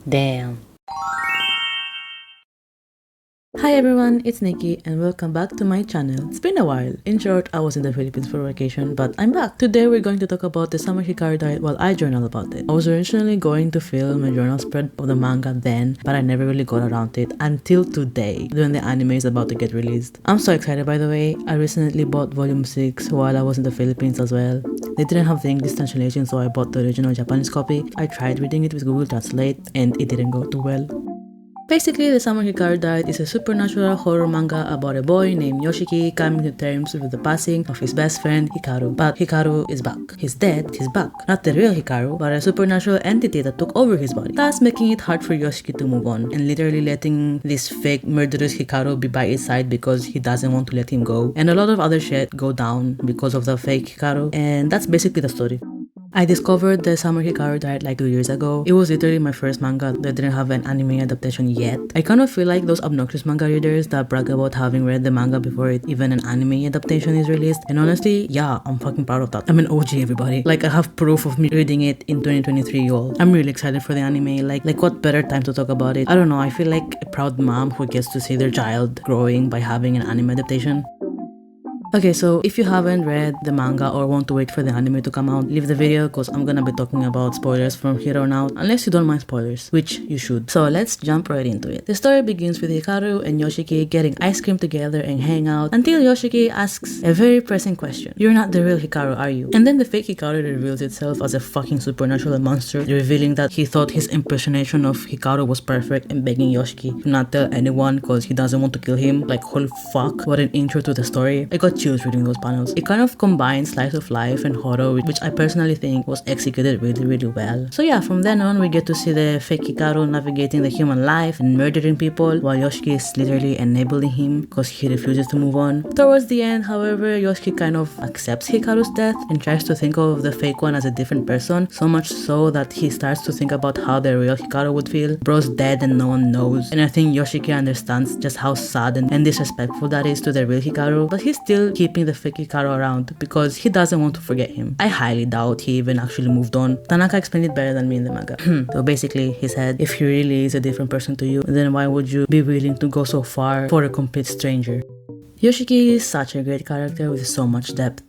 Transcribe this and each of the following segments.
Damn. Hi everyone, it's Nikki and welcome back to my channel. It's been a while. In short, I was in the Philippines for vacation, but I'm back. Today we're going to talk about the summer hikaru diet while I journal about it. I was originally going to film a journal spread of the manga then, but I never really got around to it until today, when the anime is about to get released. I'm so excited, by the way. I recently bought volume 6 while I was in the Philippines as well. They didn't have the English translation, so I bought the original Japanese copy. I tried reading it with Google Translate and it didn't go too well. Basically, the Summer Hikaru Diet is a supernatural horror manga about a boy named Yoshiki coming to terms with the passing of his best friend Hikaru. But Hikaru is back. He's dead, he's back. Not the real Hikaru, but a supernatural entity that took over his body, thus making it hard for Yoshiki to move on, and literally letting this fake murderous Hikaru be by his side because he doesn't want to let him go. And a lot of other shit go down because of the fake Hikaru, and that's basically the story. I discovered the Summer Hikaru Diet like 2 years ago. It was literally my first manga that didn't have an anime adaptation yet. I kind of feel like those obnoxious manga readers that brag about having read the manga before even an anime adaptation is released. And honestly, yeah, I'm fucking proud of that. I'm an OG, everybody. Like, I have proof of me reading it in 2023, y'all. I'm really excited for the anime. Like what better time to talk about it? I don't know, I feel like a proud mom who gets to see their child growing by having an anime adaptation. Okay, so if you haven't read the manga or want to wait for the anime to come out, leave the video because I'm gonna be talking about spoilers from here on out, unless you don't mind spoilers, which you should. So let's jump right into it. The story begins with Hikaru and Yoshiki getting ice cream together and hang out until Yoshiki asks a very pressing question. You're not the real Hikaru, are you? And then the fake Hikaru reveals itself as a fucking supernatural monster, revealing that he thought his impersonation of Hikaru was perfect and begging Yoshiki to not tell anyone because he doesn't want to kill him. Like, holy fuck, what an intro to the story. I got chills reading those panels. It kind of combines slice of life and horror, which I personally think was executed really well. So yeah, from then on we get to see the fake Hikaru navigating the human life and murdering people while Yoshiki is literally enabling him because he refuses to move on. Towards the end, however, Yoshiki kind of accepts Hikaru's death and tries to think of the fake one as a different person, so much so that he starts to think about how the real Hikaru would feel. Bro's dead and no one knows, and I think Yoshiki understands just how sad and disrespectful that is to the real Hikaru, but he's still keeping the fake Hikaru around because he doesn't want to forget him. I highly doubt he even actually moved on. Tanaka explained it better than me in the manga. So basically, he said, if he really is a different person to you, then why would you be willing to go so far for a complete stranger? Yoshiki is such a great character with so much depth.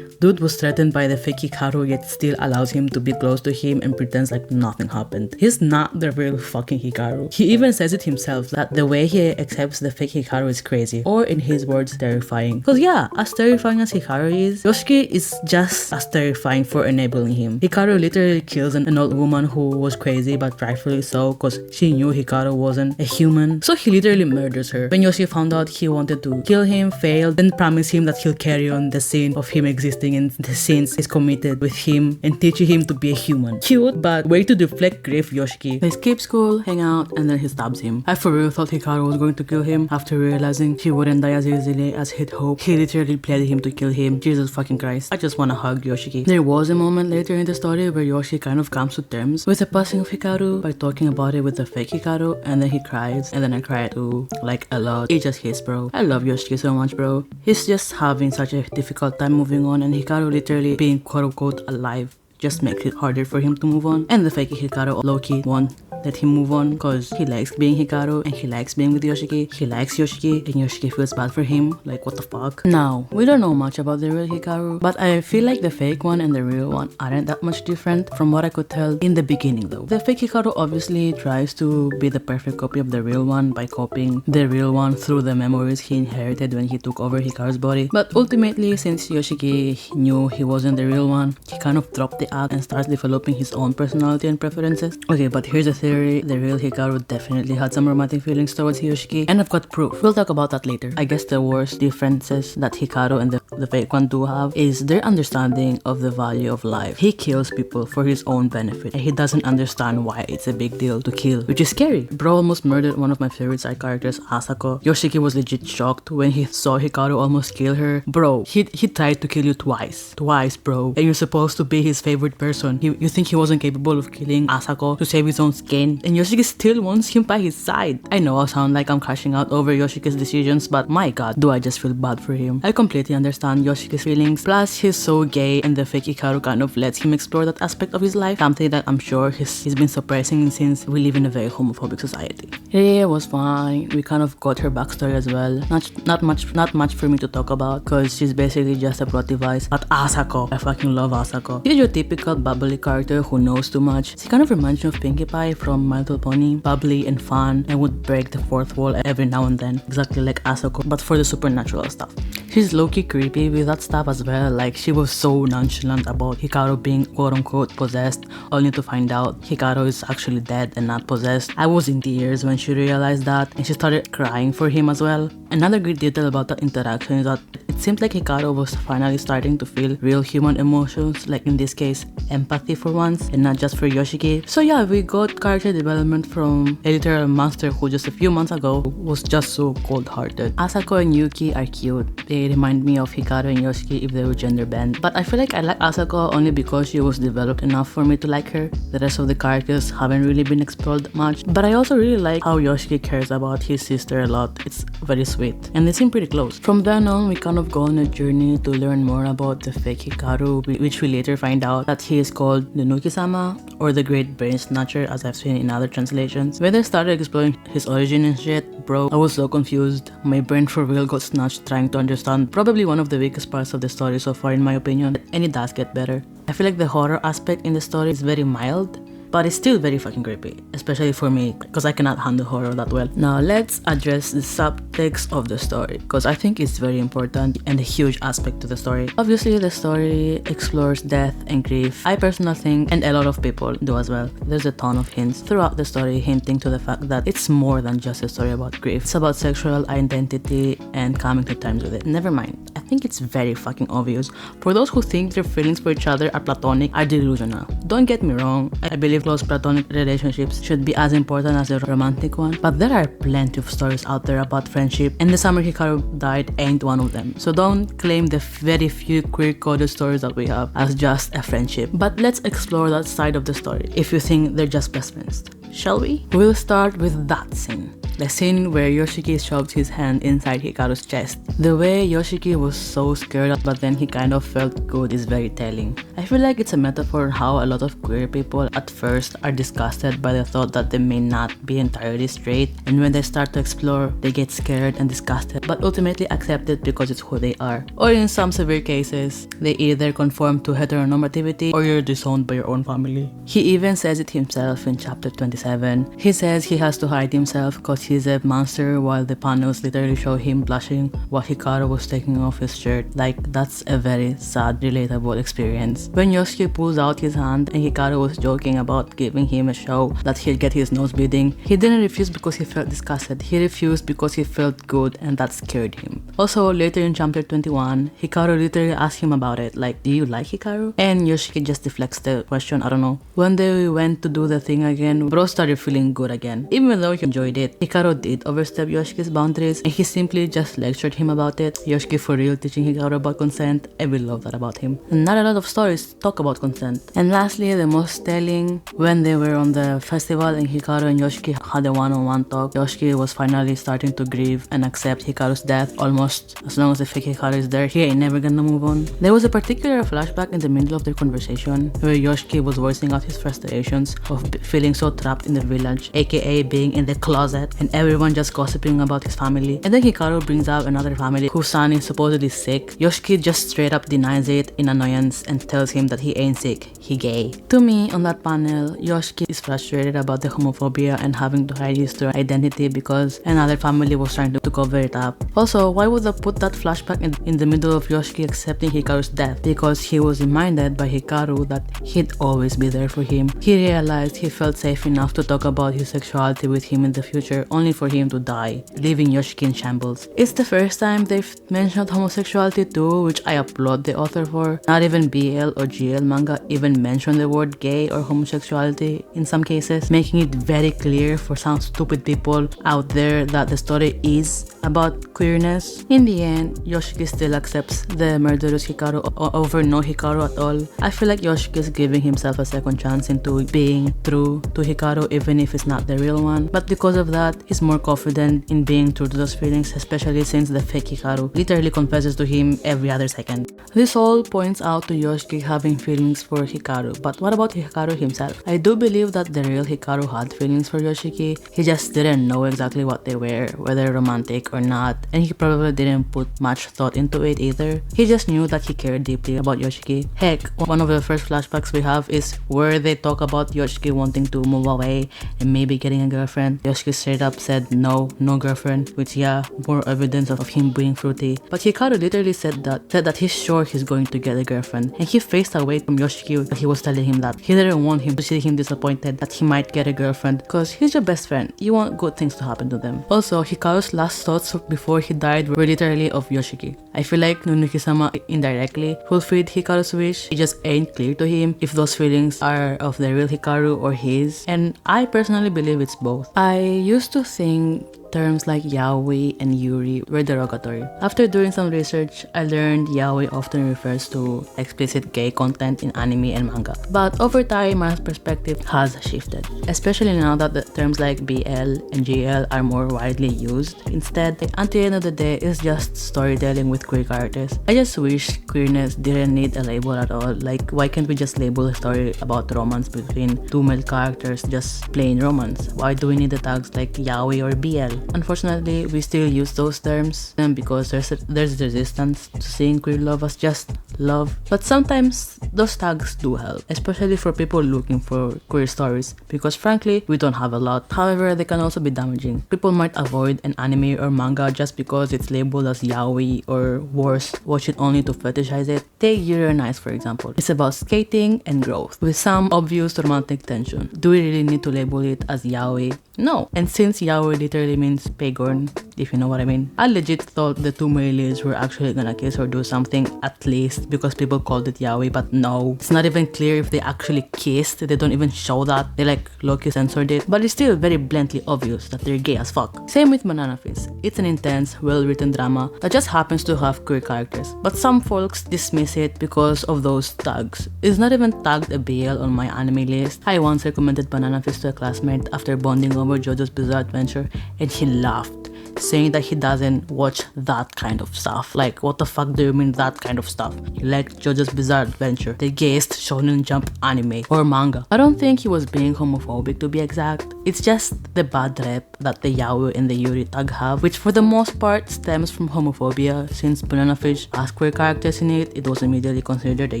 Dude was threatened by the fake Hikaru yet still allows him to be close to him and pretends like nothing happened. He's not the real fucking Hikaru. He even says it himself that the way he accepts the fake Hikaru is crazy, or in his words, terrifying. Cause yeah, as terrifying as Hikaru is, Yoshiki is just as terrifying for enabling him. Hikaru literally kills an old woman who was crazy, but rightfully so cause she knew Hikaru wasn't a human. So he literally murders her. When Yoshiki found out he wanted to kill him, failed, then promised him that he'll carry on the scene of him existing in the scenes is committed with him and teaching him to be a human. Cute, but way to deflect grief Yoshiki. They skip school, hang out, and then he stabs him. I for real thought Hikaru was going to kill him after realizing he wouldn't die as easily as he'd hoped. He literally pleaded him to kill him. Jesus fucking Christ. I just wanna hug Yoshiki. There was a moment later in the story where Yoshiki kind of comes to terms with the passing of Hikaru by talking about it with the fake Hikaru, and then he cries, and then I cried too, like a lot. It just hits, bro. I love Yoshiki so much, bro. He's just having such a difficult time moving on, and Hikaru literally being quote-unquote alive just makes it harder for him to move on. And the fake Hikaru low-key won't let him move on because he likes being Hikaru and he likes being with Yoshiki. He likes Yoshiki and Yoshiki feels bad for him. Like, what the fuck? Now, we don't know much about the real Hikaru, but I feel like the fake one and the real one aren't that much different from what I could tell in the beginning though. The fake Hikaru obviously tries to be the perfect copy of the real one by copying the real one through the memories he inherited when he took over Hikaru's body. But ultimately, since Yoshiki knew he wasn't the real one, he kind of dropped the act and starts developing his own personality and preferences. Okay, but here's the theory. The real Hikaru definitely had some romantic feelings towards Yoshiki, and I've got proof. We'll talk about that later. I guess the worst differences that Hikaru and the fake one do have is their understanding of the value of life. He kills people for his own benefit, and he doesn't understand why it's a big deal to kill, which is scary. Bro almost murdered one of my favorite side characters, Asako. Yoshiki was legit shocked when he saw Hikaru almost kill her. Bro, he tried to kill you twice, bro, and you're supposed to be his favorite favorite person. You think he wasn't capable of killing Asako to save his own skin, and Yoshiki still wants him by his side. I know I sound like I'm crashing out over Yoshiki's decisions, but my god, do I just feel bad for him. I completely understand Yoshiki's feelings, plus he's so gay and the fake hikaru kind of lets him explore that aspect of his life, something that I'm sure he's been suppressing since we live in a very homophobic society. Yeah, it was fine. We kind of got her backstory as well. Not much for me to talk about, because she's basically just a plot device. But Asako, I fucking love Asako. She's your typical bubbly character who knows too much. She kind of reminds me of Pinkie Pie from My Little Pony. Bubbly and fun, and would break the fourth wall every now and then, exactly like Asako, but for the supernatural stuff. She's low-key creepy with that stuff as well. Like, she was so nonchalant about Hikaru being quote-unquote possessed, only to find out Hikaru is actually dead and not possessed. I was in tears when she realized that, and she started crying for him as well. Another great detail about that interaction is that it seemed like Hikaru was finally starting to feel real human emotions, like in this case, empathy for once, and not just for Yoshiki. So yeah, we got character development from a literal monster who just a few months ago was just so cold-hearted. Asako and Yuki are cute. They remind me of Hikaru and Yoshiki if they were gender bent. But I feel like I like Asako only because she was developed enough for me to like her. The rest of the characters haven't really been explored much. But I also really like how Yoshiki cares about his sister a lot. It's very sweet. And they seem pretty close. From then on, we kind of go on a journey to learn more about the fake Hikaru, which we later find out that he is called the Nuki-sama, or the Great Brain Snatcher, as I've seen in other translations. When I started exploring his origin and shit, bro, I was so confused. My brain for real got snatched trying to understand probably one of the weakest parts of the story so far in my opinion, and it does get better. I feel like the horror aspect in the story is very mild, but it's still very fucking creepy, especially for me, because I cannot handle horror that well. Now let's address the subtext of the story, because I think it's very important and a huge aspect to the story. Obviously, the story explores death and grief. I personally think, and a lot of people do as well, there's a ton of hints throughout the story hinting to the fact that it's more than just a story about grief. It's about sexual identity and coming to terms with it. Never mind, I think it's very fucking obvious. For those who think their feelings for each other are platonic, are delusional. Don't get me wrong, I believe close platonic relationships should be as important as a romantic one, but there are plenty of stories out there about friendship, and the summer Hikaru died ain't one of them. So don't claim the very few queer-coded stories that we have as just a friendship. But let's explore that side of the story if you think they're just best friends. Shall we? We'll start with that scene. The scene where Yoshiki shoved his hand inside Hikaru's chest. The way Yoshiki was so scared but then he kind of felt good is very telling. I feel like it's a metaphor how a lot of queer people at first are disgusted by the thought that they may not be entirely straight, and when they start to explore, they get scared and disgusted but ultimately accept it because it's who they are. Or in some severe cases, they either conform to heteronormativity or you're disowned by your own family. He even says it himself in chapter 27. He says he has to hide himself because he's a monster, while the panels literally show him blushing while Hikaru was taking off his shirt. Like, that's a very sad, relatable experience. When Yoshiki pulls out his hand and Hikaru was joking about giving him a show that he'll get his nose bleeding, he didn't refuse because he felt disgusted. He refused because he felt good, and that scared him. Also, later in chapter 21, Hikaru literally asked him about it, like, do you like Hikaru? And Yoshiki just deflects the question, I don't know. When they went to do the thing again, bro started feeling good again. Even though he enjoyed it, Hikaru did overstep Yoshiki's boundaries, and he simply just lectured him about it. Yoshiki for real teaching Hikaru about consent. I will love that about him. And not a lot of stories talk about consent. And lastly, the most telling, when they were on the festival and Hikaru and Yoshiki had a one-on-one talk, Yoshiki was finally starting to grieve and accept Hikaru's death. Almost as long as the fake Hikaru is there, he ain't never gonna move on. There was a particular flashback in the middle of their conversation where Yoshiki was voicing out his frustrations of feeling so trapped in the village, aka being in the closet and everyone just gossiping about his family. And then Hikaru brings out another family whose son is supposedly sick. Yoshiki just straight up denies it in annoyance and tells him that he ain't sick, he gay. To me, on that panel, Yoshiki is frustrated about the homophobia and having to hide his true identity because another family was trying to cover it up. Also, why would they put that flashback in the middle of Yoshiki accepting Hikaru's death? Because he was reminded by Hikaru that he'd always be there for him. He realized he felt safe enough to talk about his sexuality with him in the future, only for him to die, leaving Yoshiki in shambles. It's the first time they've mentioned homosexuality too, which I applaud the author for. Not even BL or GL manga even mention the word gay or homosexuality in some cases, making it very clear for some stupid people out there that the story is about queerness. In the end, Yoshiki still accepts the murderous Hikaru over no Hikaru at all. I feel like Yoshiki is giving himself a second chance into being true to Hikaru even if it's not the real one. But because of that, he's more confident in being true to those feelings, especially since the fake Hikaru literally confesses to him every other second. This all points out to Yoshiki having feelings for Hikaru, but what about Hikaru himself? I do believe that the real Hikaru had feelings for Yoshiki. He just didn't know exactly what they were, whether romantic or not, and he probably didn't put much thought into it either. He just knew that he cared deeply about Yoshiki. Heck, one of the first flashbacks we have is where they talk about Yoshiki wanting to move away and maybe getting a girlfriend. Yoshiki straight up said no girlfriend, which yeah, more evidence of him being fruity. But Hikaru literally said that he's sure he's going to get a girlfriend, and he faced away from Yoshiki. He was telling him that he didn't want him to see him disappointed that he might get a girlfriend, because he's your best friend. You want good things to happen to them. Also, Hikaru's last thoughts before he died were literally of Yoshiki. I feel like Nunuki-sama indirectly fulfilled Hikaru's wish. It just ain't clear to him if those feelings are of the real Hikaru or his, and I personally believe it's both. I used to think terms like yaoi and yuri were derogatory. After doing some research, I learned yaoi often refers to explicit gay content in anime and manga. But over time, my perspective has shifted, especially now that the terms like BL and GL are more widely used. Instead, at the end of the day, it's just storytelling with queer characters. I just wish queerness didn't need a label at all. Like, why can't we just label a story about romance between two male characters just plain romance? Why do we need the tags like yaoi or BL? Unfortunately, we still use those terms because there's resistance to seeing queer love as just love. But sometimes those tags do help, especially for people looking for queer stories, because frankly, we don't have a lot. However, they can also be damaging. People might avoid an anime or manga just because it's labeled as yaoi, or worse, watch it only to fetishize it. Take Yuri on Ice, for example. It's about skating and growth, with some obvious romantic tension. Do we really need to label it as yaoi? No. And since yaoi literally means pagan, if you know what I mean, I legit thought the two male leads were actually gonna kiss or do something, at least because people called it yaoi. But no, it's not even clear if they actually kissed. They don't even show that. They like low-key censored it, but it's still very blatantly obvious that they're gay as fuck. Same with Banana Fish. It's an intense, well-written drama that just happens to have queer characters, but some folks dismiss it because of those tags. It's not even tagged a BL on my anime list. I once recommended Banana Fish to a classmate after bonding over JoJo's Bizarre Adventure, and he laughed, saying that he doesn't watch that kind of stuff. Like, what the fuck do you mean that kind of stuff? You like JoJo's Bizarre Adventure, the gayest shonen jump anime or manga. I don't think he was being homophobic, to be exact. It's just the bad rep that the yaoi and the yuri tag have, which for the most part stems from homophobia. Since Banana Fish has queer characters in it, it was immediately considered a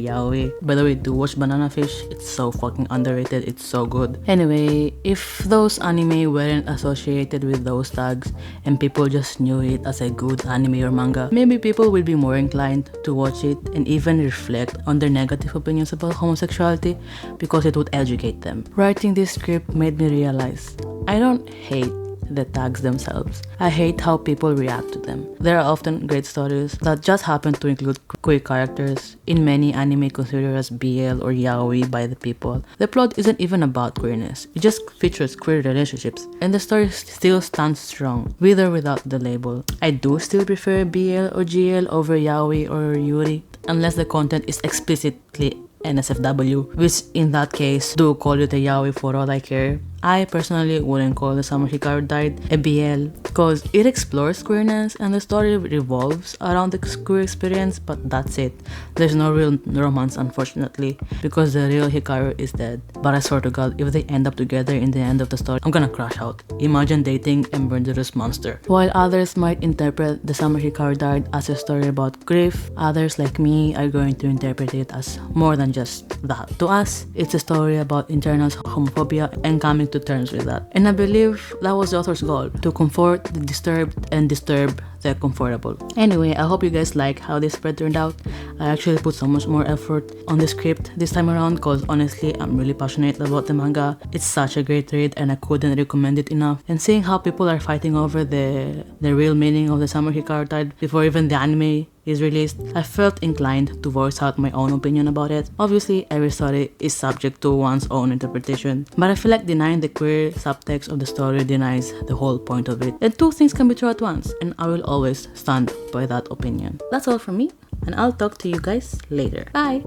yaoi. By the way, do watch Banana Fish. It's so fucking underrated. It's so good. Anyway, if those anime weren't associated with those tags and people just knew it as a good anime or manga, maybe people will be more inclined to watch it and even reflect on their negative opinions about homosexuality, because it would educate them. Writing this script made me realize I don't hate the tags themselves. I hate how people react to them. There are often great stories that just happen to include queer characters in many anime considered as BL or yaoi by the people. The plot isn't even about queerness. It just features queer relationships, and the story still stands strong, with or without the label. I do still prefer BL or GL over yaoi or yuri, unless the content is explicitly NSFW, which in that case, do call it a yaoi for all I care. I personally wouldn't call The Summer Hikaru Died a BL, because it explores queerness and the story revolves around the queer experience, but that's it. There's no real romance, unfortunately, because the real Hikaru is dead. But I swear to God, if they end up together in the end of the story, I'm gonna crash out. Imagine dating a murderous monster. While others might interpret The Summer Hikaru Died as a story about grief, others like me are going to interpret it as more than just that. To us, it's a story about internal homophobia and coming to terms with that. And I believe that was the author's goal, to comfort the disturbed, and disturb the comfortable. Anyway, I hope you guys like how this spread turned out. I actually put so much more effort on the script this time around because honestly, I'm really passionate about the manga. It's such a great read and I couldn't recommend it enough. And seeing how people are fighting over the real meaning of the Summer Hikaru tide before even the anime is released, I felt inclined to voice out my own opinion about it. Obviously, every story is subject to one's own interpretation, but I feel like denying the queer subtext of the story denies the whole point of it. And two things can be true at once, and I will always stand by that opinion. That's all from me, and I'll talk to you guys later. Bye!